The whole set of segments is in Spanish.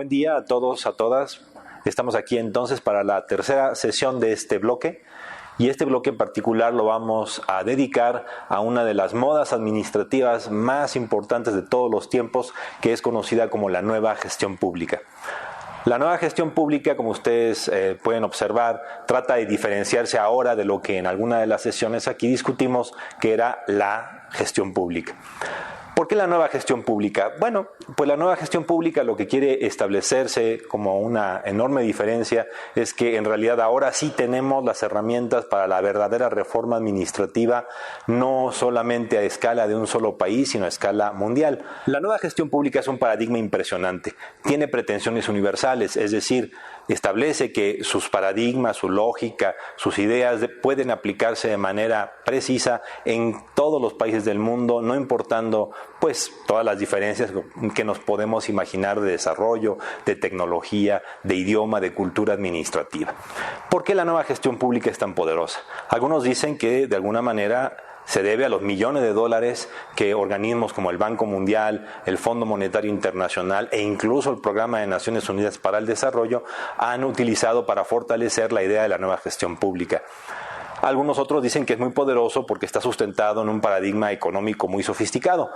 Buen día a todos, a todas. Estamos aquí entonces para la tercera sesión de este bloque y este bloque en particular lo vamos a dedicar a una de las modas administrativas más importantes de todos los tiempos, que es conocida como la nueva gestión pública. La nueva gestión pública, como ustedes pueden observar, trata de diferenciarse ahora de lo que en alguna de las sesiones aquí discutimos, que era la gestión pública. ¿Por qué la nueva gestión pública? Bueno, pues la nueva gestión pública lo que quiere establecerse como una enorme diferencia es que en realidad ahora sí tenemos las herramientas para la verdadera reforma administrativa, no solamente a escala de un solo país, sino a escala mundial. La nueva gestión pública es un paradigma impresionante, tiene pretensiones universales, es decir, establece que sus paradigmas, su lógica, sus ideas pueden aplicarse de manera precisa en todos los países del mundo, no importando pues todas las diferencias que nos podemos imaginar de desarrollo, de tecnología, de idioma, de cultura administrativa. ¿Por qué la nueva gestión pública es tan poderosa? Algunos dicen que de alguna manera se debe a los millones de dólares que organismos como el Banco Mundial, el Fondo Monetario Internacional e incluso el Programa de Naciones Unidas para el Desarrollo han utilizado para fortalecer la idea de la nueva gestión pública. Algunos otros dicen que es muy poderoso porque está sustentado en un paradigma económico muy sofisticado.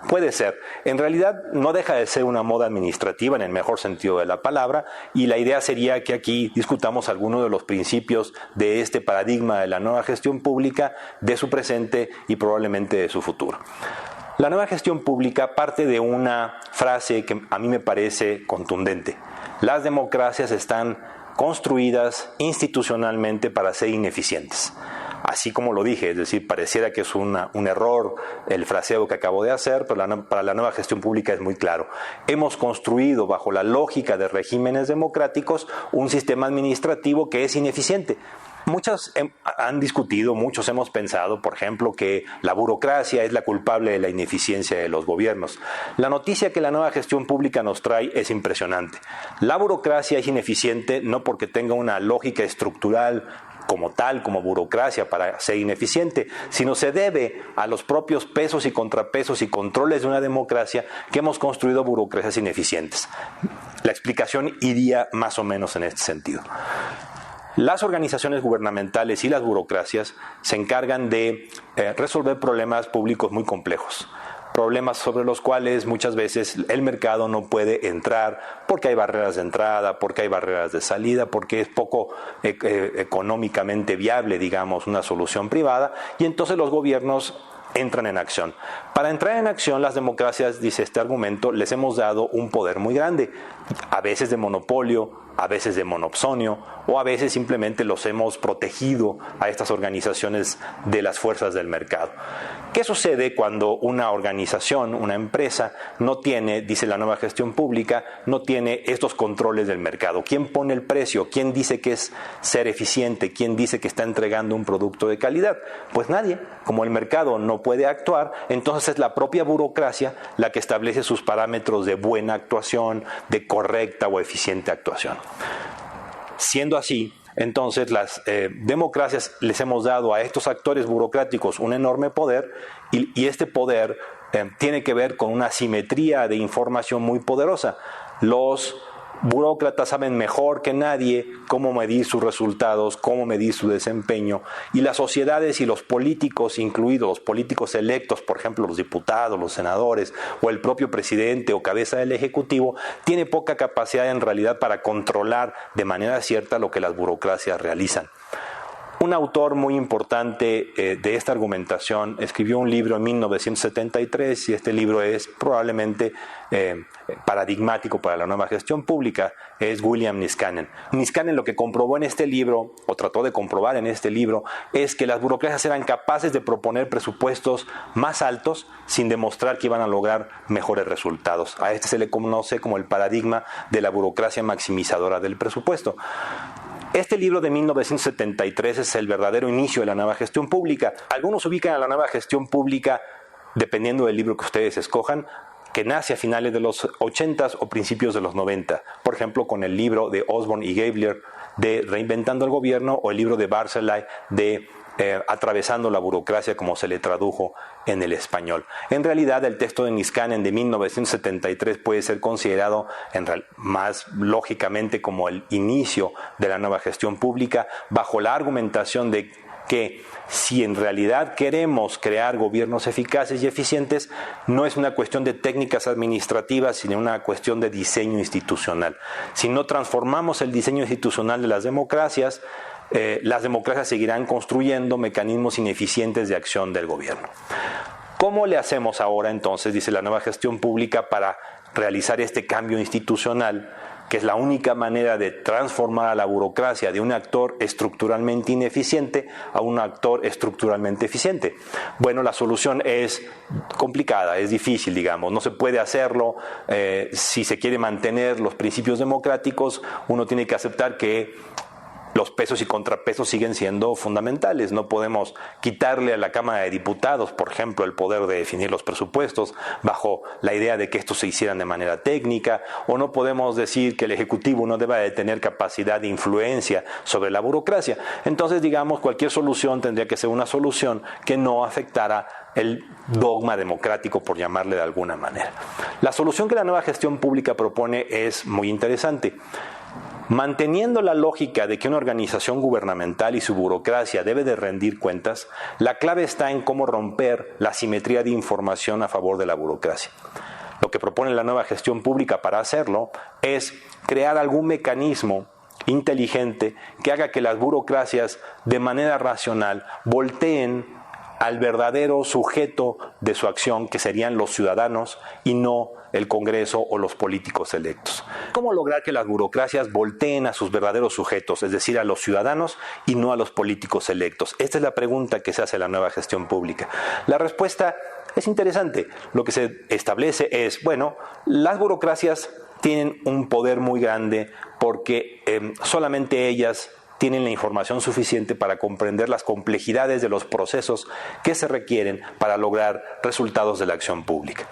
Puede ser. En realidad no deja de ser una moda administrativa en el mejor sentido de la palabra, y la idea sería que aquí discutamos algunos de los principios de este paradigma de la nueva gestión pública, de su presente y probablemente de su futuro. La nueva gestión pública parte de una frase que a mí me parece contundente. Las democracias están construidas institucionalmente para ser ineficientes. Así como lo dije, es decir, pareciera que es un error el fraseo que acabo de hacer, pero para la nueva gestión pública es muy claro. Hemos construido bajo la lógica de regímenes democráticos un sistema administrativo que es ineficiente. Muchos han discutido, muchos hemos pensado, por ejemplo, que la burocracia es la culpable de la ineficiencia de los gobiernos. La noticia que la nueva gestión pública nos trae es impresionante. La burocracia es ineficiente no porque tenga una lógica estructural como tal, como burocracia para ser ineficiente, sino se debe a los propios pesos y contrapesos y controles de una democracia que hemos construido burocracias ineficientes. La explicación iría más o menos en este sentido. Las organizaciones gubernamentales y las burocracias se encargan de resolver problemas públicos muy complejos, problemas sobre los cuales muchas veces el mercado no puede entrar porque hay barreras de entrada, porque hay barreras de salida, porque es poco económicamente viable, digamos, una solución privada, y entonces los gobiernos entran en acción. Para entrar en acción, las democracias, dice este argumento, les hemos dado un poder muy grande, a veces de monopolio, a veces de monopsonio, o a veces simplemente los hemos protegido a estas organizaciones de las fuerzas del mercado. ¿Qué sucede cuando una organización, una empresa, no tiene, dice la nueva gestión pública, no tiene estos controles del mercado? ¿Quién pone el precio? ¿Quién dice que es ser eficiente? ¿Quién dice que está entregando un producto de calidad? Pues nadie. Como el mercado no puede actuar, entonces es la propia burocracia la que establece sus parámetros de buena actuación, de correcta o eficiente actuación. Siendo así, entonces las democracias les hemos dado a estos actores burocráticos un enorme poder y este poder tiene que ver con una asimetría de información muy poderosa. Los burócratas saben mejor que nadie cómo medir sus resultados, cómo medir su desempeño, y las sociedades y los políticos, incluidos los políticos electos, por ejemplo los diputados, los senadores o el propio presidente o cabeza del ejecutivo, tiene poca capacidad en realidad para controlar de manera cierta lo que las burocracias realizan. Un autor muy importante de esta argumentación escribió un libro en 1973 y este libro es probablemente paradigmático para la nueva gestión pública, es William Niskanen. Niskanen lo que comprobó en este libro, o trató de comprobar en este libro, es que las burocracias eran capaces de proponer presupuestos más altos sin demostrar que iban a lograr mejores resultados. A este se le conoce como el paradigma de la burocracia maximizadora del presupuesto. Este libro de 1973 es el verdadero inicio de la nueva gestión pública. Algunos ubican a la nueva gestión pública, dependiendo del libro que ustedes escojan, que nace a finales de los 80s o principios de los 90. Por ejemplo, con el libro de Osborne y Gabler de Reinventando el Gobierno o el libro de Barzilai de atravesando la burocracia, como se le tradujo en el español. En realidad, el texto de Niskanen de 1973 puede ser considerado más lógicamente como el inicio de la nueva gestión pública, bajo la argumentación de que si en realidad queremos crear gobiernos eficaces y eficientes, no es una cuestión de técnicas administrativas, sino una cuestión de diseño institucional. Si no transformamos el diseño institucional de las democracias seguirán construyendo mecanismos ineficientes de acción del gobierno. ¿Cómo le hacemos ahora entonces, dice la nueva gestión pública, para realizar este cambio institucional, que es la única manera de transformar a la burocracia de un actor estructuralmente ineficiente a un actor estructuralmente eficiente? Bueno, la solución es complicada, es difícil, digamos. No se puede hacerlo. Si se quiere mantener los principios democráticos, uno tiene que aceptar que los pesos y contrapesos siguen siendo fundamentales. No podemos quitarle a la Cámara de Diputados, por ejemplo, el poder de definir los presupuestos bajo la idea de que estos se hicieran de manera técnica, o no podemos decir que el Ejecutivo no deba de tener capacidad de influencia sobre la burocracia. Entonces, digamos, cualquier solución tendría que ser una solución que no afectara el dogma democrático, por llamarle de alguna manera. La solución que la nueva gestión pública propone es muy interesante. Manteniendo la lógica de que una organización gubernamental y su burocracia debe de rendir cuentas, la clave está en cómo romper la simetría de información a favor de la burocracia. Lo que propone la nueva gestión pública para hacerlo es crear algún mecanismo inteligente que haga que las burocracias de manera racional volteen al verdadero sujeto de su acción, que serían los ciudadanos y no el Congreso o los políticos electos. ¿Cómo lograr que las burocracias volteen a sus verdaderos sujetos, es decir, a los ciudadanos y no a los políticos electos? Esta es la pregunta que se hace a la nueva gestión pública. La respuesta es interesante. Lo que se establece es, bueno, las burocracias tienen un poder muy grande porque solamente ellas tienen la información suficiente para comprender las complejidades de los procesos que se requieren para lograr resultados de la acción pública.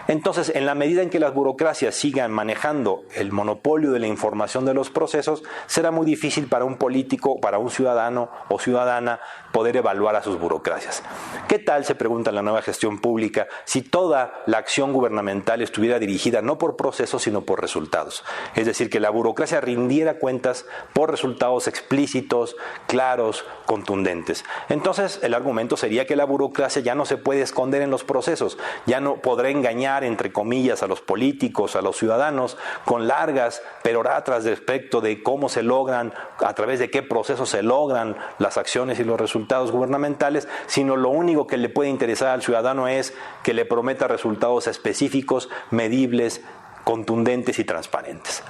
Entonces, en la medida en que las burocracias sigan manejando el monopolio de la información de los procesos, será muy difícil para un político, para un ciudadano o ciudadana poder evaluar a sus burocracias. ¿Qué tal, se pregunta la nueva gestión pública, si toda la acción gubernamental estuviera dirigida no por procesos, sino por resultados? Es decir, que la burocracia rindiera cuentas por resultados explícitos, claros, contundentes. Entonces, el argumento sería que la burocracia ya no se puede esconder en los procesos, ya no podrá engañar, entre comillas, a los políticos, a los ciudadanos, con largas peroratas respecto de cómo se logran, a través de qué procesos se logran las acciones y los resultados gubernamentales, sino lo único que le puede interesar al ciudadano es que le prometa resultados específicos, medibles, contundentes y transparentes.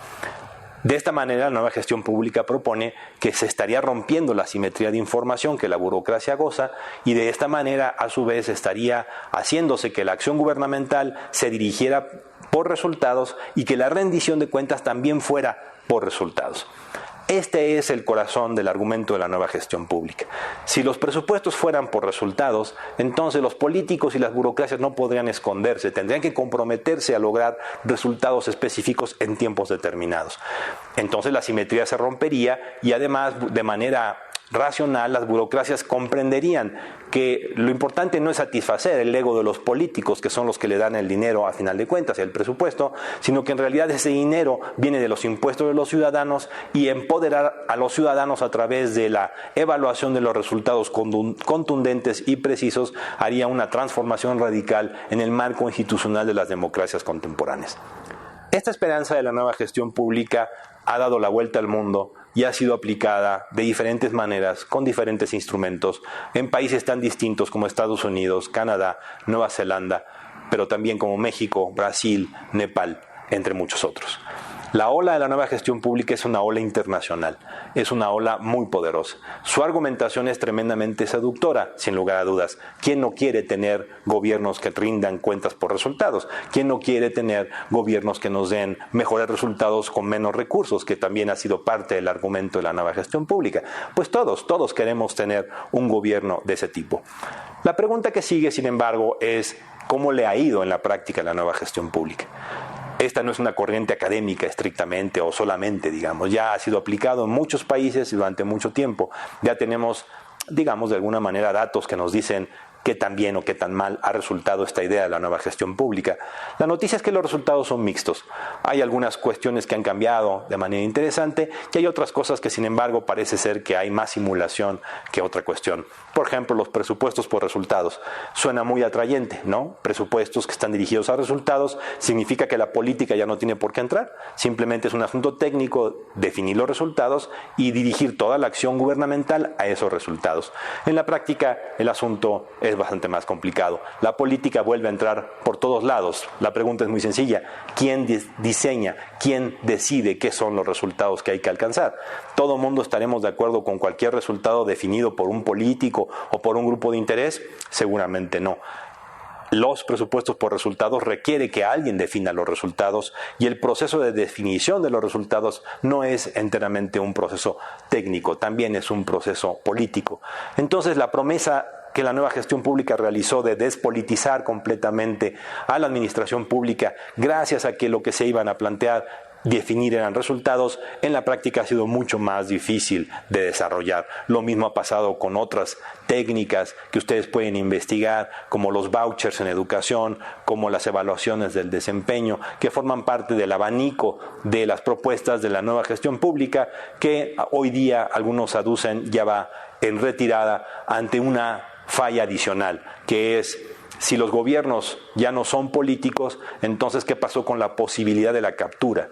De esta manera, la nueva gestión pública propone que se estaría rompiendo la simetría de información que la burocracia goza, y de esta manera, a su vez, estaría haciéndose que la acción gubernamental se dirigiera por resultados y que la rendición de cuentas también fuera por resultados. Este es el corazón del argumento de la nueva gestión pública. Si los presupuestos fueran por resultados, entonces los políticos y las burocracias no podrían esconderse, tendrían que comprometerse a lograr resultados específicos en tiempos determinados. Entonces la simetría se rompería y además, de manera racional, las burocracias comprenderían que lo importante no es satisfacer el ego de los políticos, que son los que le dan el dinero a final de cuentas, el presupuesto, sino que en realidad ese dinero viene de los impuestos de los ciudadanos, y empoderar a los ciudadanos a través de la evaluación de los resultados contundentes y precisos haría una transformación radical en el marco institucional de las democracias contemporáneas. Esta esperanza de la nueva gestión pública ha dado la vuelta al mundo y ha sido aplicada de diferentes maneras, con diferentes instrumentos, en países tan distintos como Estados Unidos, Canadá, Nueva Zelanda, pero también como México, Brasil, Nepal, entre muchos otros. La ola de la nueva gestión pública es una ola internacional, es una ola muy poderosa. Su argumentación es tremendamente seductora, sin lugar a dudas. ¿Quién no quiere tener gobiernos que rindan cuentas por resultados? ¿Quién no quiere tener gobiernos que nos den mejores resultados con menos recursos, que también ha sido parte del argumento de la nueva gestión pública? Pues todos queremos tener un gobierno de ese tipo. La pregunta que sigue, sin embargo, es ¿cómo le ha ido en la práctica la nueva gestión pública? Esta no es una corriente académica estrictamente o solamente, digamos, ya ha sido aplicado en muchos países durante mucho tiempo. Ya tenemos digamos de alguna manera, datos que nos dicen qué tan bien o qué tan mal ha resultado esta idea de la nueva gestión pública. La noticia es que los resultados son mixtos. Hay algunas cuestiones que han cambiado de manera interesante y hay otras cosas que, sin embargo, parece ser que hay más simulación que otra cuestión. Por ejemplo, los presupuestos por resultados. Suena muy atrayente, ¿no? Presupuestos que están dirigidos a resultados significa que la política ya no tiene por qué entrar. Simplemente es un asunto técnico definir los resultados y dirigir toda la acción gubernamental a esos resultados. En la práctica, el asunto es bastante más complicado. La política vuelve a entrar por todos lados. La pregunta es muy sencilla. ¿Quién diseña? ¿Quién decide qué son los resultados que hay que alcanzar? ¿Todo el mundo estaremos de acuerdo con cualquier resultado definido por un político o por un grupo de interés? Seguramente no. Los presupuestos por resultados requiere que alguien defina los resultados y el proceso de definición de los resultados no es enteramente un proceso técnico, también es un proceso político. Entonces, la promesa que la nueva gestión pública realizó de despolitizar completamente a la administración pública gracias a que lo que se iban a plantear definir eran resultados, en la práctica ha sido mucho más difícil de desarrollar. Lo mismo ha pasado con otras técnicas que ustedes pueden investigar, como los vouchers en educación, como las evaluaciones del desempeño, que forman parte del abanico de las propuestas de la nueva gestión pública, que hoy día algunos aducen ya va en retirada ante una falla adicional, que es: si los gobiernos ya no son políticos, entonces ¿qué pasó con la posibilidad de la captura?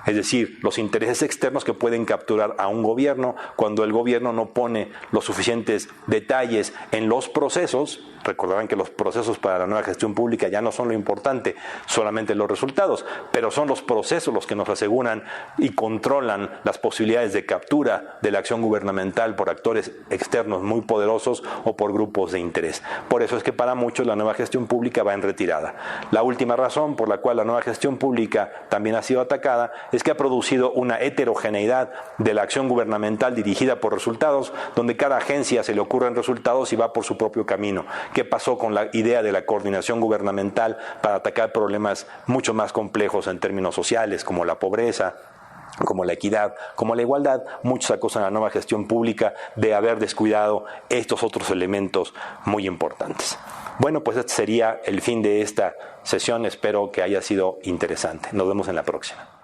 Es decir, los intereses externos que pueden capturar a un gobierno cuando el gobierno no pone los suficientes detalles en los procesos. Recordarán que los procesos para la nueva gestión pública ya no son lo importante, solamente los resultados, pero son los procesos los que nos aseguran y controlan las posibilidades de captura de la acción gubernamental por actores externos muy poderosos o por grupos de interés. Por eso es que para muchos la nueva gestión pública va en retirada. La última razón por la cual la nueva gestión pública también ha sido atacada es que ha producido una heterogeneidad de la acción gubernamental dirigida por resultados, donde cada agencia se le ocurren resultados y va por su propio camino. ¿Qué pasó con la idea de la coordinación gubernamental para atacar problemas mucho más complejos en términos sociales, como la pobreza, como la equidad, como la igualdad? Muchos acusan a la nueva gestión pública de haber descuidado estos otros elementos muy importantes. Bueno, pues este sería el fin de esta sesión. Espero que haya sido interesante. Nos vemos en la próxima.